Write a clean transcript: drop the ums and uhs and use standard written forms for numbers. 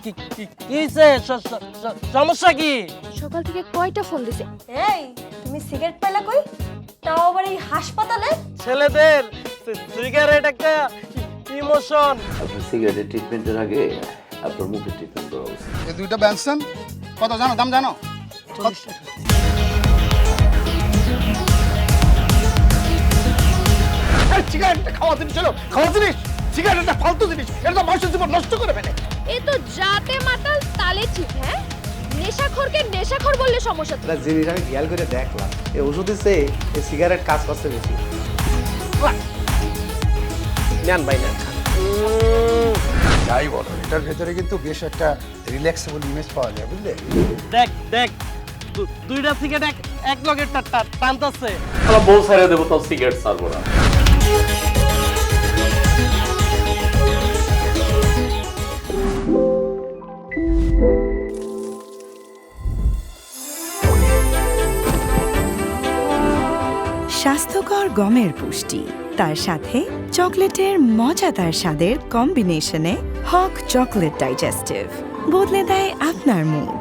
কি হইছে? সমস্যা কি? সকাল থেকে কয়টা ফোন দিছে? এই তুমি সিগারেট পাইলা কই? তাও আবার এই হাসপাতালে? ছেলেদের সিগারেট একটা ইমোশন। আপনি সিগারেটের ট্রিটমেন্টের আগে আপনার মুখে ট্রিটমেন্ট করা উচিত। এই দুইটা ব্যানসন কত জানো, দাম জানো? সিগারেটটা খাওয়া জিনিস হলো, খাওয়া জিনিস। সিগারেট একটা ফালতু জিনিস, এটা তো মানুষের জীবন নষ্ট করে ফেলে। এ তো জাতে মাতাল তালে ঠিক। হ্যাঁ, নেশাখোরকে নেশাখোর বললে সমস্যা। একটা জিনিস আমি খেয়াল করে দেখলাম, এই ওষুধের চেয়ে এই সিগারেট কাজ করছে বেশি। নেন ভাই নেন। যাই বলো, এটার ভেতরে কিন্তু বেশ একটা রিল্যাক্সেবল ইমেজ পাওয়া যায়, বুঝলে? দেখ দেখ দুইটা সিগারেট এক লগে টানতাছে। আমরা বউ ছাড়িয়ে দেবো, তো সিগারেট ছাড়বো না। স্বাস্থ্যকর গমের পুষ্টি, তার সাথে চকলেটের মজাদার স্বাদের কম্বিনেশনে হক চকলেট ডাইজেস্টিভ বদলে দেয় আপনার মুড।